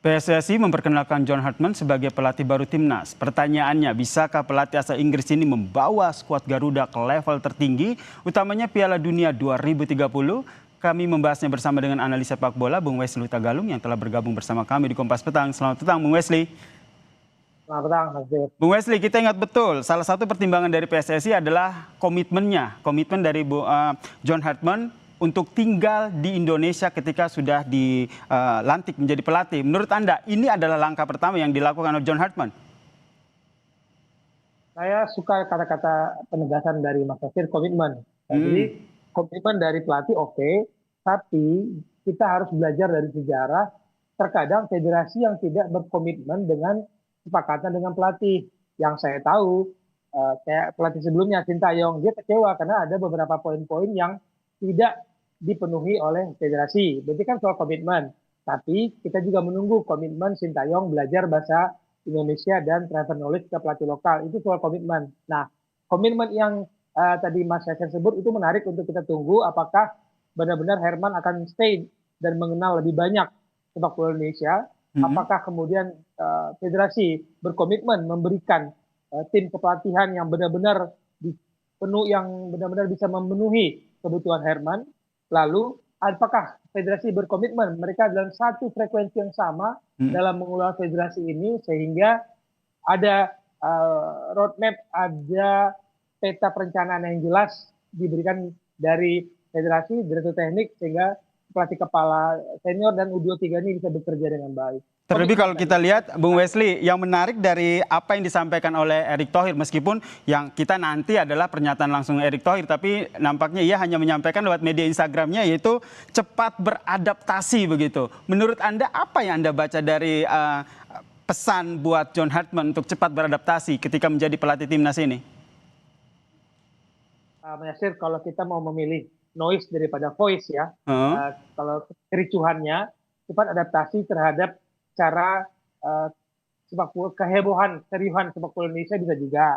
PSSI memperkenalkan John Hartman sebagai pelatih baru timnas. Pertanyaannya, bisakah pelatih asal Inggris ini membawa skuad Garuda ke level tertinggi, utamanya Piala Dunia 2030? Kami membahasnya bersama dengan analis sepak bola, Bung Wesley Tagalung, yang telah bergabung bersama kami di Kompas Petang. Selamat petang, Bung Wesley. Selamat petang, Mas Dir. Bung Wesley, kita ingat betul, salah satu pertimbangan dari PSSI adalah komitmen dari John Hartman untuk tinggal di Indonesia ketika sudah dilantik menjadi pelatih. Menurut Anda, ini adalah langkah pertama yang dilakukan oleh John Hartman? Saya suka kata-kata penegasan dari Mas Dir, komitmen. Jadi komitmen dari pelatih oke, tapi kita harus belajar dari sejarah. Terkadang federasi yang tidak berkomitmen dengan kesepakatan dengan pelatih. Yang saya tahu, kayak pelatih sebelumnya, Sintayong, dia kecewa karena ada beberapa poin-poin yang tidak dipenuhi oleh federasi. Berarti kan soal komitmen. Tapi kita juga menunggu komitmen Sintayong belajar bahasa Indonesia dan transfer knowledge ke pelatih lokal. Itu soal komitmen. Nah, komitmen yang tadi Mas Yasin sebut itu menarik untuk kita tunggu apakah benar-benar Herman akan stay dan mengenal lebih banyak sepak bola Indonesia. Apakah kemudian federasi berkomitmen memberikan tim kepelatihan yang benar-benar bisa memenuhi kebutuhan Herman. Lalu apakah federasi berkomitmen mereka dalam satu frekuensi yang sama dalam mengelola federasi ini sehingga ada roadmap, ada peta perencanaan yang jelas diberikan dari federasi, direktur teknik sehingga pelatih kepala senior dan U23 ini bisa bekerja dengan baik. Terlebih kalau kita lihat, Bung Wesley, yang menarik dari apa yang disampaikan oleh Erick Thohir, meskipun yang kita nanti adalah pernyataan langsung Erick Thohir, tapi nampaknya ia hanya menyampaikan lewat media Instagramnya, yaitu cepat beradaptasi begitu. Menurut Anda, apa yang Anda baca dari pesan buat John Hartman untuk cepat beradaptasi ketika menjadi pelatih timnas ini? Mas Yasir, kalau kita mau memilih noise daripada voice ya, kalau kericuhannya, cepat adaptasi terhadap cara sepak bola, keriuhan sepak bola Indonesia bisa juga.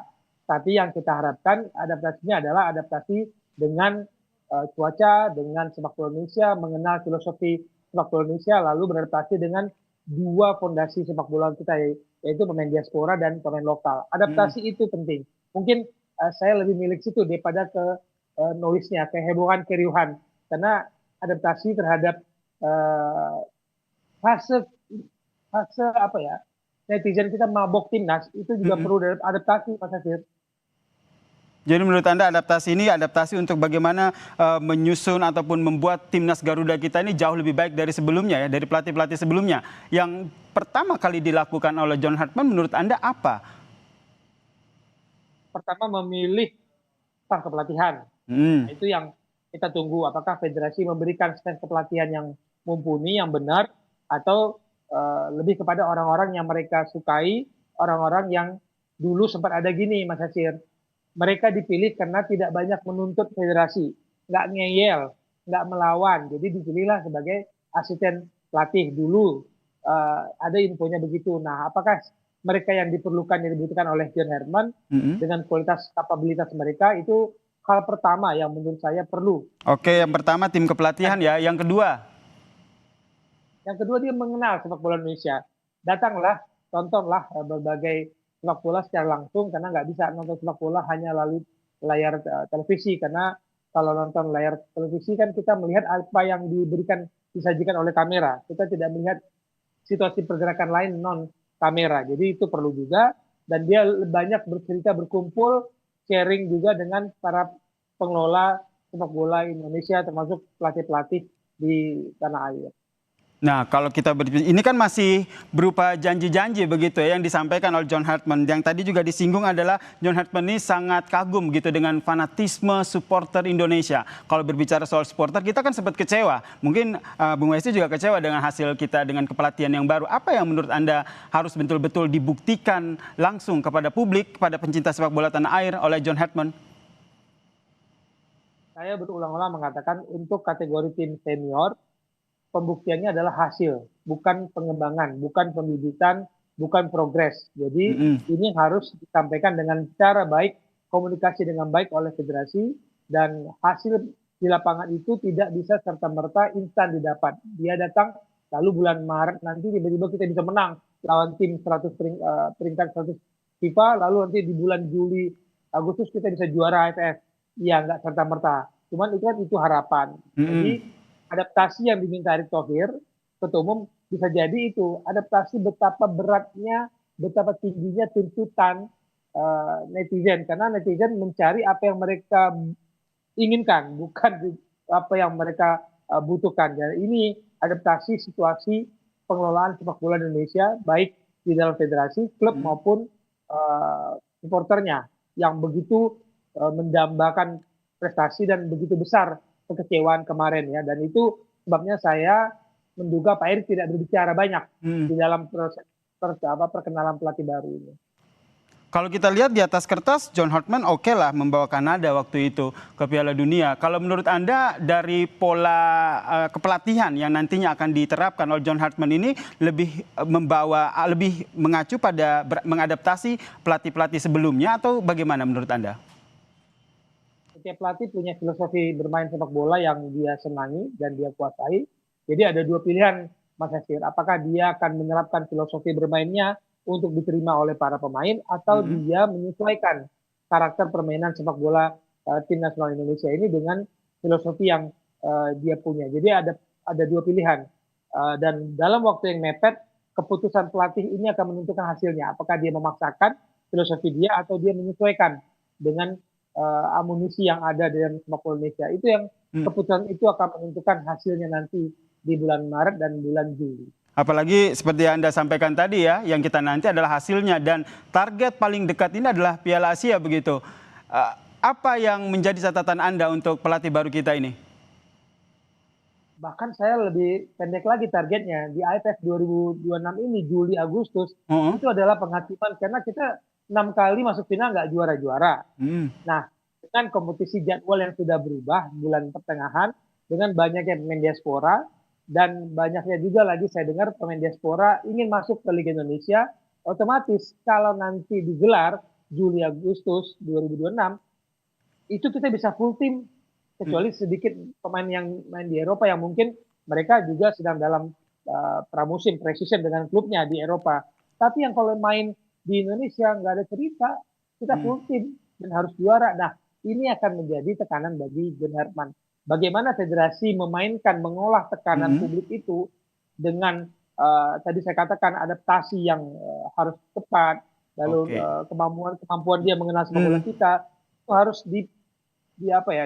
Tapi yang kita harapkan adaptasinya adalah adaptasi dengan cuaca, dengan sepak bola Indonesia, mengenal filosofi sepak bola Indonesia, lalu beradaptasi dengan dua fondasi sepak bola kita, yaitu pemain diaspora dan pemain lokal. Adaptasi itu penting. Mungkin saya lebih milik situ daripada ke noise-nya, kehebohan, keriuhan. Karena adaptasi terhadap fase apa ya, netizen kita mabok timnas itu juga perlu adaptasi, Mas Yasir. Jadi menurut Anda adaptasi untuk bagaimana menyusun ataupun membuat timnas Garuda kita ini jauh lebih baik dari sebelumnya ya, dari pelatih-pelatih sebelumnya. Yang pertama kali dilakukan oleh John Hartman menurut Anda apa? Pertama memilih staf kepelatihan. Nah, itu yang kita tunggu apakah federasi memberikan staf kepelatihan yang mumpuni, yang benar, atau lebih kepada orang-orang yang mereka sukai, orang-orang yang dulu sempat ada gini, Mas Yasir. Mereka dipilih karena tidak banyak menuntut federasi, nggak ngeyel, nggak melawan. Jadi dipilihlah sebagai asisten pelatih dulu. Ada infonya begitu. Nah, apakah mereka yang dibutuhkan oleh John Hartman dengan kualitas kapabilitas mereka itu hal pertama yang menurut saya perlu. Oke, yang pertama tim kepelatihan ya. Yang kedua? Yang kedua dia mengenal sepak bola Indonesia. Datanglah, tontonlah berbagai sepak bola secara langsung karena nggak bisa nonton sepak bola hanya melalui layar televisi karena kalau nonton layar televisi kan kita melihat apa yang disajikan oleh kamera. Kita tidak melihat situasi pergerakan lain non kamera. Jadi itu perlu juga dan dia banyak bercerita, berkumpul, sharing juga dengan para pengelola sepak bola Indonesia termasuk pelatih-pelatih di tanah air. Nah, kalau kita ini kan masih berupa janji-janji begitu ya yang disampaikan oleh John Hartman. Yang tadi juga disinggung adalah John Hartman ini sangat kagum gitu dengan fanatisme supporter Indonesia. Kalau berbicara soal supporter, kita kan sempat kecewa. Mungkin Bung Wesley juga kecewa dengan hasil kita dengan kepelatihan yang baru. Apa yang menurut Anda harus betul-betul dibuktikan langsung kepada publik, kepada pencinta sepak bola tanah air oleh John Hartman? Saya berulang-ulang mengatakan untuk kategori tim senior, pembuktiannya adalah hasil, bukan pengembangan, bukan pembibitan, bukan progres. Jadi ini harus disampaikan dengan cara baik, komunikasi dengan baik oleh federasi, dan hasil di lapangan itu tidak bisa serta-merta instan didapat. Dia datang Lalu bulan Maret nanti tiba-tiba kita bisa menang lawan tim 100 peringkat 100 FIFA, lalu nanti di bulan Juli Agustus kita bisa juara AFF. Ya nggak serta-merta. Cuman itu harapan. Mm-mm. Jadi adaptasi yang diminta Erick Thohir, Ketua Umum, bisa jadi itu adaptasi betapa beratnya, betapa tingginya tuntutan netizen, karena netizen mencari apa yang mereka inginkan, bukan apa yang mereka butuhkan. Dan ini adaptasi situasi pengelolaan sepak bola di Indonesia, baik di dalam federasi, klub maupun supporternya yang begitu mendambakan prestasi dan begitu besar kekecewaan kemarin ya. Dan itu sebabnya saya menduga Pak Erick tidak berbicara banyak di dalam proses perkenalan pelatih baru ini. Kalau kita lihat di atas kertas, John Hartman oke lah membawa Kanada waktu itu ke Piala Dunia. Kalau menurut Anda dari pola kepelatihan yang nantinya akan diterapkan oleh John Hartman ini lebih mengacu pada mengadaptasi pelatih-pelatih sebelumnya atau bagaimana menurut Anda? Setiap pelatih punya filosofi bermain sepak bola yang dia senangi dan dia kuasai. Jadi ada dua pilihan, Mas Yasir. Apakah dia akan menerapkan filosofi bermainnya untuk diterima oleh para pemain, atau dia menyesuaikan karakter permainan sepak bola tim nasional Indonesia ini dengan filosofi yang dia punya. Jadi ada dua pilihan. Dan dalam waktu yang mepet, keputusan pelatih ini akan menentukan hasilnya. Apakah dia memaksakan filosofi dia atau dia menyesuaikan dengan amunisi yang ada dalam sepak bola Indonesia. Itu yang keputusan itu akan menentukan hasilnya nanti di bulan Maret dan bulan Juli. Apalagi seperti yang Anda sampaikan tadi ya, yang kita nanti adalah hasilnya dan target paling dekat ini adalah Piala Asia begitu. Apa yang menjadi catatan Anda untuk pelatih baru kita ini? Bahkan saya lebih pendek lagi targetnya. Di AFF 2026 ini, Juli Agustus, itu adalah penghakiman karena kita 6 kali masuk final nggak juara-juara. Nah, dengan kompetisi jadwal yang sudah berubah bulan pertengahan, dengan banyaknya pemain diaspora, dan banyaknya juga lagi saya dengar pemain diaspora ingin masuk ke Liga Indonesia, otomatis kalau nanti digelar Juli Agustus 2026, itu kita bisa full tim, kecuali sedikit pemain yang main di Eropa yang mungkin mereka juga sedang dalam pramusim, pre-season dengan klubnya di Eropa. Tapi yang kalau main di Indonesia nggak ada cerita, kita full tim dan harus juara. Nah, ini akan menjadi tekanan bagi John Hartman. Bagaimana federasi memainkan, mengolah tekanan publik itu dengan tadi saya katakan adaptasi yang harus tepat, lalu kemampuan dia mengenal sepak bola kita itu harus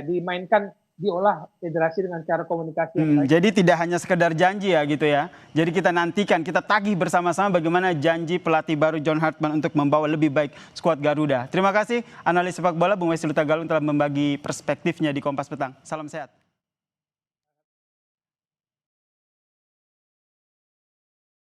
dimainkan, diolah federasi dengan cara komunikasi yang baik. Jadi tidak hanya sekedar janji ya gitu ya. Jadi kita nantikan, kita tagih bersama-sama bagaimana janji pelatih baru John Hartman untuk membawa lebih baik skuad Garuda. Terima kasih analis sepak bola Bung Wesi Lutagalung telah membagi perspektifnya di Kompas Petang. Salam sehat.